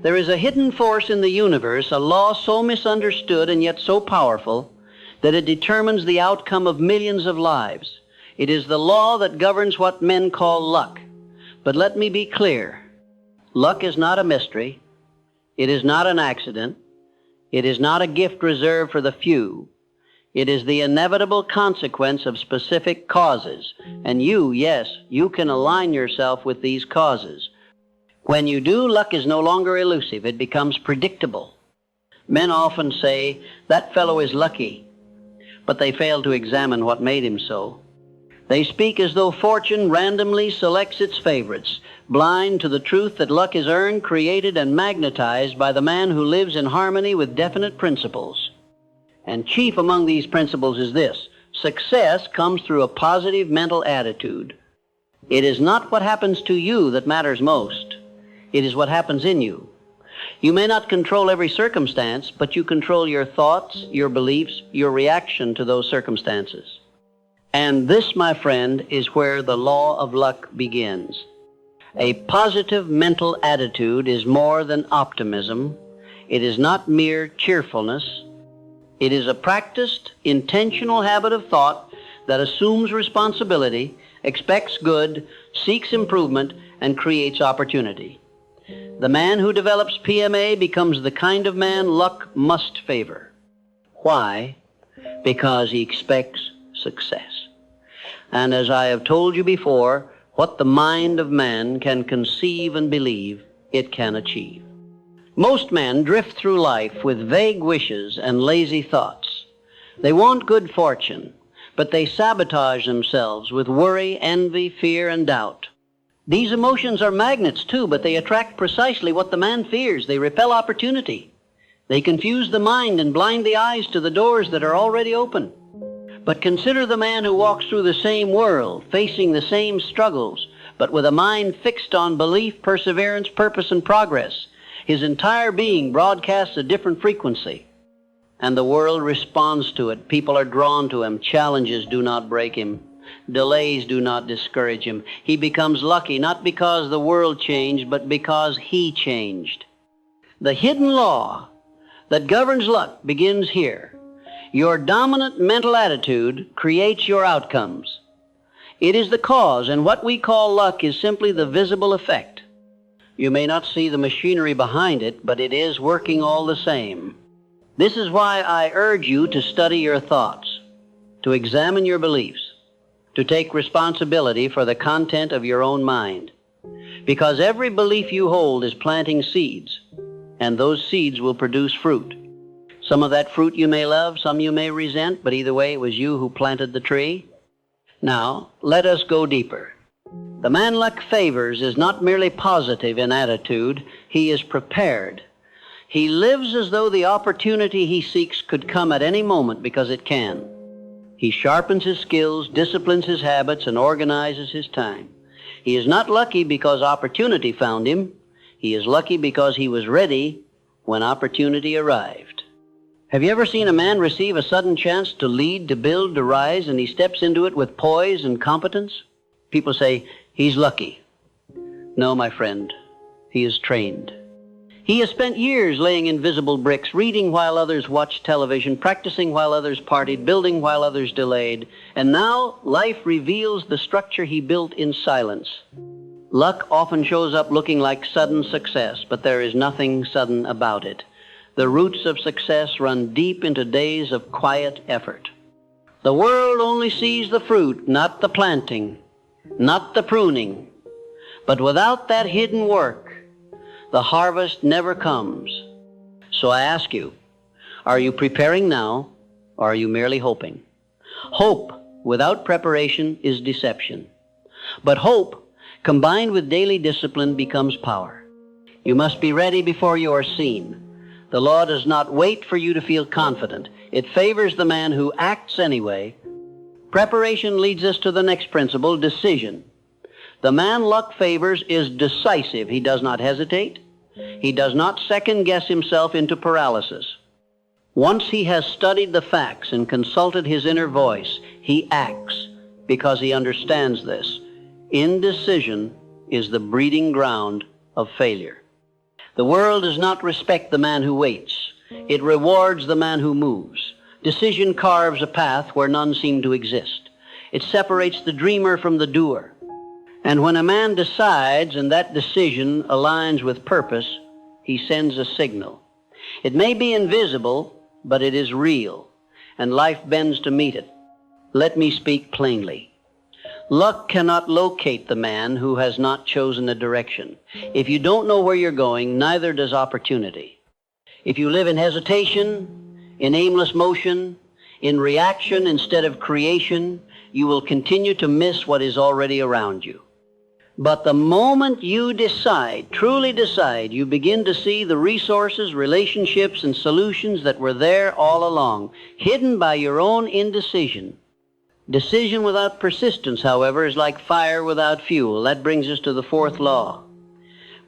There is a hidden force in the universe, a law so misunderstood and yet so powerful that it determines the outcome of millions of lives. It is the law that governs what men call luck. But let me be clear. Luck is not a mystery. It is not an accident. It is not a gift reserved for the few. It is the inevitable consequence of specific causes. And you can align yourself with these causes. When you do, luck is no longer elusive. It becomes predictable. Men often say, "That fellow is lucky," but they fail to examine what made him so. They speak as though fortune randomly selects its favorites, blind to the truth that luck is earned, created, and magnetized by the man who lives in harmony with definite principles. And chief among these principles is this: success comes through a positive mental attitude. It is not what happens to you that matters most. It is what happens in you. You may not control every circumstance, but you control your thoughts, your beliefs, your reaction to those circumstances. And this, my friend, is where the law of luck begins. A positive mental attitude is more than optimism. It is not mere cheerfulness. It is a practiced, intentional habit of thought that assumes responsibility, expects good, seeks improvement, and creates opportunity. The man who develops PMA becomes the kind of man luck must favor. Why? Because he expects success. And as I have told you before, what the mind of man can conceive and believe, it can achieve. Most men drift through life with vague wishes and lazy thoughts. They want good fortune, but they sabotage themselves with worry, envy, fear, and doubt. These emotions are magnets too, but they attract precisely what the man fears. They repel opportunity. They confuse the mind and blind the eyes to the doors that are already open. But consider the man who walks through the same world, facing the same struggles, but with a mind fixed on belief, perseverance, purpose, and progress. His entire being broadcasts a different frequency, and the world responds to it. People are drawn to him. Challenges do not break him. Delays do not discourage him. He becomes lucky, not because the world changed, but because he changed. The hidden law that governs luck begins here. Your dominant mental attitude creates your outcomes. It is the cause, and what we call luck is simply the visible effect. You may not see the machinery behind it, but it is working all the same. This is why I urge you to study your thoughts, to examine your beliefs, to take responsibility for the content of your own mind. Because every belief you hold is planting seeds, and those seeds will produce fruit. Some of that fruit you may love, some you may resent, but either way, it was you who planted the tree. Now, let us go deeper. The man luck favors is not merely positive in attitude, he is prepared. He lives as though the opportunity he seeks could come at any moment because it can. He sharpens his skills, disciplines his habits, and organizes his time. He is not lucky because opportunity found him. He is lucky because he was ready when opportunity arrived. Have you ever seen a man receive a sudden chance to lead, to build, to rise, and he steps into it with poise and competence? People say, he's lucky. No, my friend, he is trained. He has spent years laying invisible bricks, reading while others watched television, practicing while others partied, building while others delayed. And now life reveals the structure he built in silence. Luck often shows up looking like sudden success, but there is nothing sudden about it. The roots of success run deep into days of quiet effort. The world only sees the fruit, not the planting, not the pruning. But without that hidden work, the harvest never comes. So I ask you, are you preparing now, or are you merely hoping? Hope without preparation is deception. But hope, combined with daily discipline, becomes power. You must be ready before you are seen. The law does not wait for you to feel confident. It favors the man who acts anyway. Preparation leads us to the next principle, decision. The man luck favors is decisive. He does not hesitate. He does not second-guess himself into paralysis. Once he has studied the facts and consulted his inner voice, he acts because he understands this. Indecision is the breeding ground of failure. The world does not respect the man who waits. It rewards the man who moves. Decision carves a path where none seem to exist. It separates the dreamer from the doer. And when a man decides and that decision aligns with purpose, he sends a signal. It may be invisible, but it is real, and life bends to meet it. Let me speak plainly. Luck cannot locate the man who has not chosen a direction. If you don't know where you're going, neither does opportunity. If you live in hesitation, in aimless motion, in reaction instead of creation, you will continue to miss what is already around you. But the moment you decide, truly decide, you begin to see the resources, relationships, and solutions that were there all along, hidden by your own indecision. Decision without persistence, however, is like fire without fuel. That brings us to the fourth law.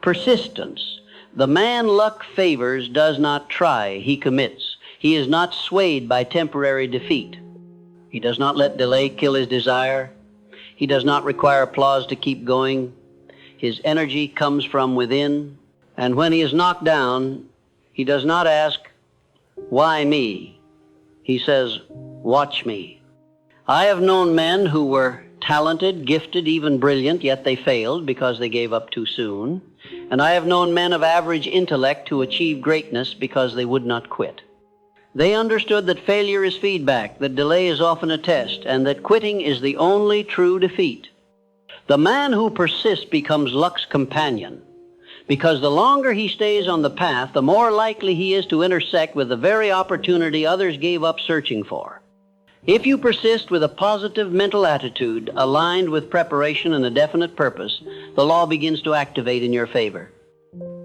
Persistence. The man luck favors does not try, he commits. He is not swayed by temporary defeat. He does not let delay kill his desire. He does not require applause to keep going. His energy comes from within. And when he is knocked down, he does not ask, "Why me?" He says, "Watch me." I have known men who were talented, gifted, even brilliant, yet they failed because they gave up too soon. And I have known men of average intellect who achieved greatness because they would not quit. They understood that failure is feedback, that delay is often a test, and that quitting is the only true defeat. The man who persists becomes luck's companion, because the longer he stays on the path, the more likely he is to intersect with the very opportunity others gave up searching for. If you persist with a positive mental attitude, aligned with preparation and a definite purpose, the law begins to activate in your favor.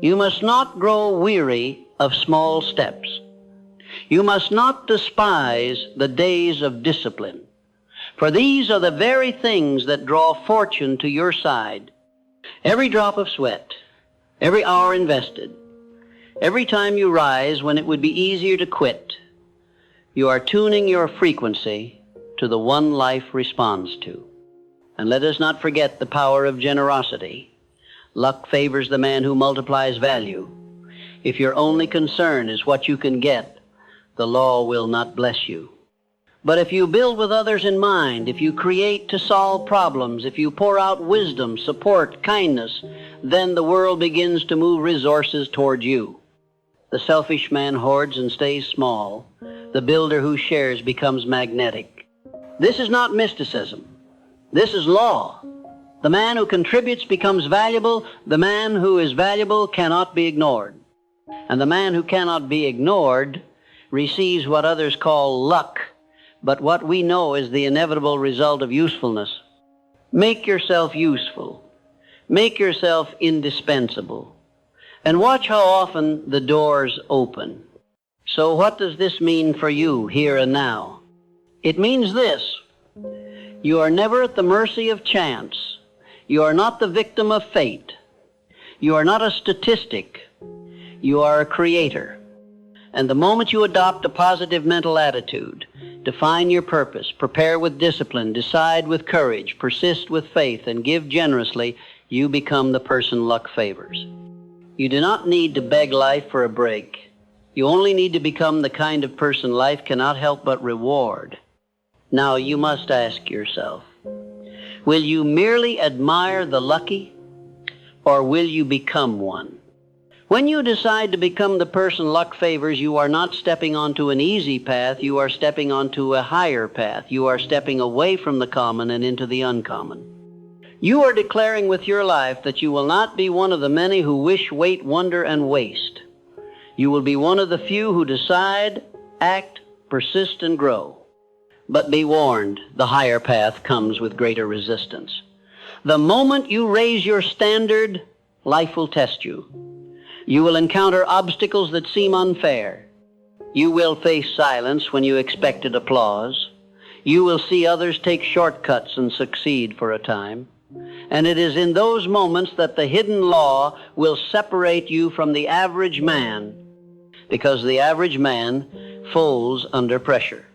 You must not grow weary of small steps. You must not despise the days of discipline, for these are the very things that draw fortune to your side. Every drop of sweat, every hour invested, every time you rise when it would be easier to quit, you are tuning your frequency to the one life responds to. And let us not forget the power of generosity. Luck favors the man who multiplies value. If your only concern is what you can get, the law will not bless you. But if you build with others in mind, if you create to solve problems, if you pour out wisdom, support, kindness, then the world begins to move resources toward you. The selfish man hoards and stays small. The builder who shares becomes magnetic. This is not mysticism. This is law. The man who contributes becomes valuable. The man who is valuable cannot be ignored. And the man who cannot be ignored receives what others call luck, but what we know is the inevitable result of usefulness. Make yourself useful. Make yourself indispensable. And watch how often the doors open. So what does this mean for you here and now? It means this. You are never at the mercy of chance. You are not the victim of fate. You are not a statistic. You are a creator. And the moment you adopt a positive mental attitude, define your purpose, prepare with discipline, decide with courage, persist with faith, and give generously, you become the person luck favors. You do not need to beg life for a break. You only need to become the kind of person life cannot help but reward. Now you must ask yourself, will you merely admire the lucky, or will you become one? When you decide to become the person luck favors, you are not stepping onto an easy path, you are stepping onto a higher path. You are stepping away from the common and into the uncommon. You are declaring with your life that you will not be one of the many who wish, wait, wonder, and waste. You will be one of the few who decide, act, persist, and grow. But be warned, the higher path comes with greater resistance. The moment you raise your standard, life will test you. You will encounter obstacles that seem unfair. You will face silence when you expected applause. You will see others take shortcuts and succeed for a time. And it is in those moments that the hidden law will separate you from the average man, because the average man folds under pressure.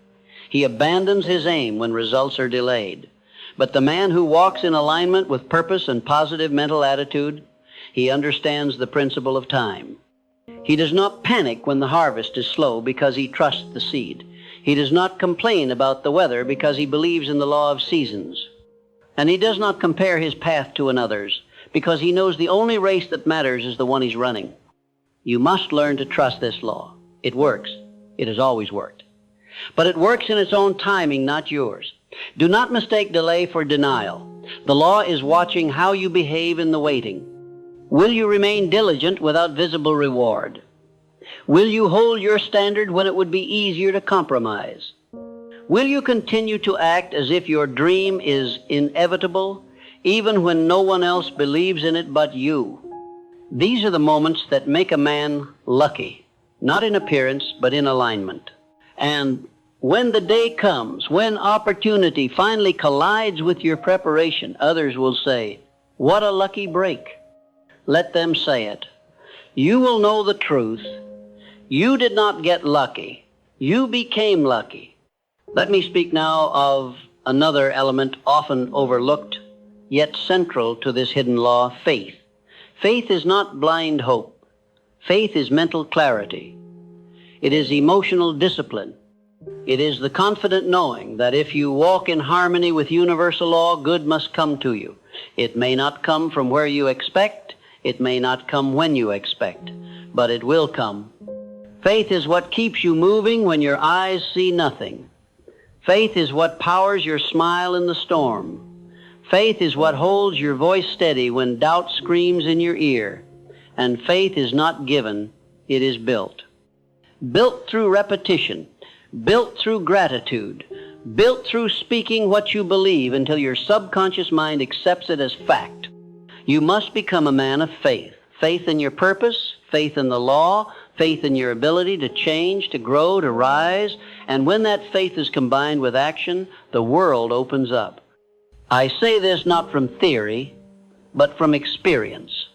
He abandons his aim when results are delayed. But the man who walks in alignment with purpose and positive mental attitude, He understands the principle of time. He does not panic when the harvest is slow because he trusts the seed. He does not complain about the weather because he believes in the law of seasons. And he does not compare his path to another's because he knows the only race that matters is the one he's running. You must learn to trust this law. It works. It has always worked. But it works in its own timing, not yours. Do not mistake delay for denial. The law is watching how you behave in the waiting. Will you remain diligent without visible reward? Will you hold your standard when it would be easier to compromise? Will you continue to act as if your dream is inevitable, even when no one else believes in it but you? These are the moments that make a man lucky, not in appearance, but in alignment. And when the day comes, when opportunity finally collides with your preparation, others will say, "What a lucky break." Let them say it. You will know the truth. You did not get lucky. You became lucky. Let me speak now of another element often overlooked, yet central to this hidden law, faith. Faith is not blind hope. Faith is mental clarity. It is emotional discipline. It is the confident knowing that if you walk in harmony with universal law, good must come to you. It may not come from where you expect. It may not come when you expect, but it will come. Faith is what keeps you moving when your eyes see nothing. Faith is what powers your smile in the storm. Faith is what holds your voice steady when doubt screams in your ear. And faith is not given, it is built. Built through repetition, built through gratitude, built through speaking what you believe until your subconscious mind accepts it as fact. You must become a man of faith. Faith in your purpose, faith in the law, faith in your ability to change, to grow, to rise. And when that faith is combined with action, the world opens up. I say this not from theory, but from experience.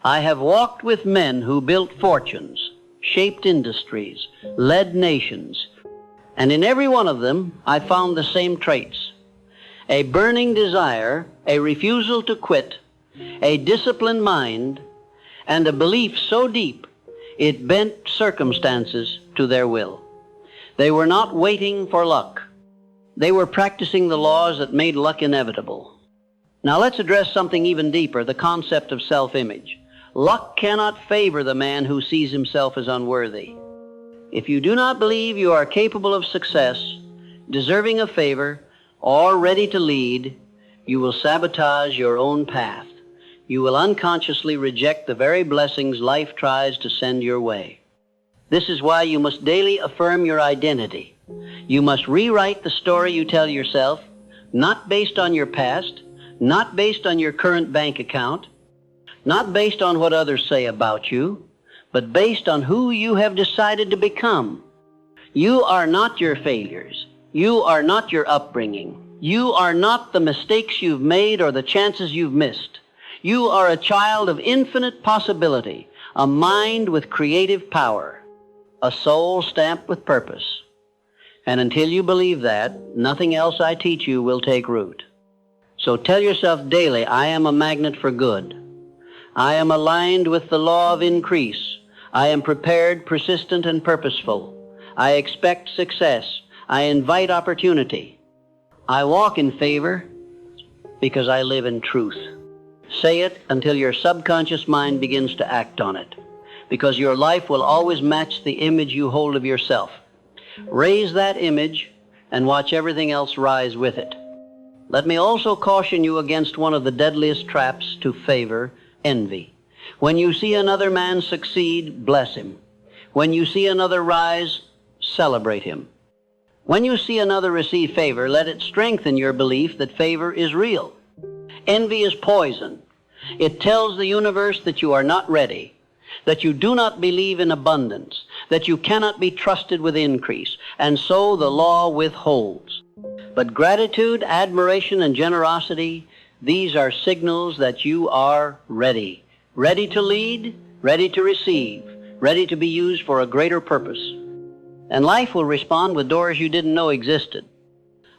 I have walked with men who built fortunes, shaped industries, led nations, and in every one of them I found the same traits. A burning desire, a refusal to quit, a disciplined mind, and a belief so deep it bent circumstances to their will. They were not waiting for luck. They were practicing the laws that made luck inevitable. Now let's address something even deeper, the concept of self-image. Luck cannot favor the man who sees himself as unworthy. If you do not believe you are capable of success, deserving of favor, or ready to lead, you will sabotage your own path. You will unconsciously reject the very blessings life tries to send your way. This is why you must daily affirm your identity. You must rewrite the story you tell yourself, not based on your past, not based on your current bank account, not based on what others say about you, but based on who you have decided to become. You are not your failures. You are not your upbringing. You are not the mistakes you've made or the chances you've missed. You are a child of infinite possibility, a mind with creative power, a soul stamped with purpose. And until you believe that, nothing else I teach you will take root. So tell yourself daily, I am a magnet for good. I am aligned with the law of increase. I am prepared, persistent, and purposeful. I expect success. I invite opportunity. I walk in favor because I live in truth. Say it until your subconscious mind begins to act on it, because your life will always match the image you hold of yourself. Raise that image and watch everything else rise with it. Let me also caution you against one of the deadliest traps to favor, envy. When you see another man succeed, bless him. When you see another rise, celebrate him. When you see another receive favor, let it strengthen your belief that favor is real. Envy is poison. It tells the universe that you are not ready, that you do not believe in abundance, that you cannot be trusted with increase, and so the law withholds. But gratitude, admiration, and generosity, these are signals that you are ready. Ready to lead, ready to receive, ready to be used for a greater purpose. And life will respond with doors you didn't know existed.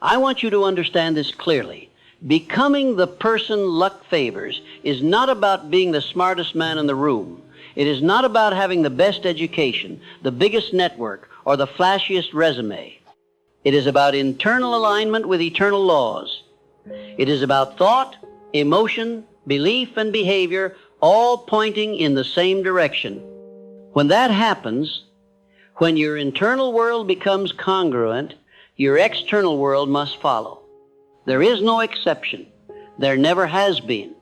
I want you to understand this clearly. Becoming the person luck favors is not about being the smartest man in the room. It is not about having the best education, the biggest network, or the flashiest resume. It is about internal alignment with eternal laws. It is about thought, emotion, belief, and behavior all pointing in the same direction. When that happens, when your internal world becomes congruent, your external world must follow. There is no exception. There never has been.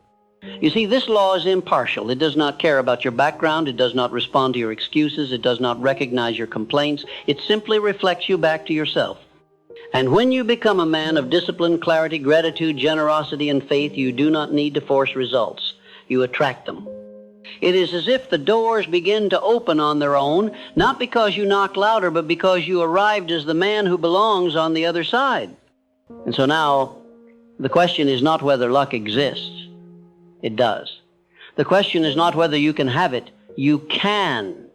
You see, this law is impartial. It does not care about your background. It does not respond to your excuses. It does not recognize your complaints. It simply reflects you back to yourself. And when you become a man of discipline, clarity, gratitude, generosity, and faith, you do not need to force results. You attract them. It is as if the doors begin to open on their own, not because you knock louder, but because you arrived as the man who belongs on the other side. And so now, the question is not whether luck exists. It does. The question is not whether you can have it. You can.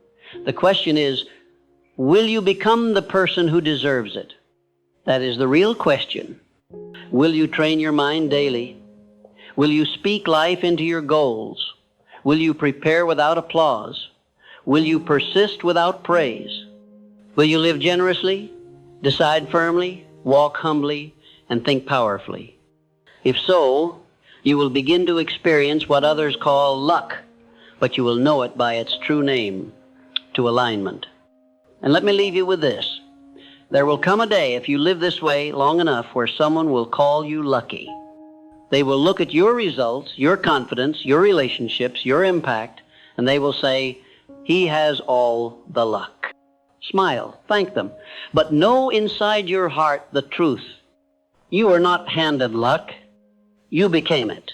The question is, will you become the person who deserves it? That is the real question. Will you train your mind daily? Will you speak life into your goals? Will you prepare without applause? Will you persist without praise? Will you live generously, decide firmly, walk humbly, and think powerfully? If so, you will begin to experience what others call luck, but you will know it by its true name, to alignment. And let me leave you with this. There will come a day, if you live this way long enough, where someone will call you lucky. They will look at your results, your confidence, your relationships, your impact, and they will say, he has all the luck. Smile, thank them, but know inside your heart the truth. You are not handed luck. You became it.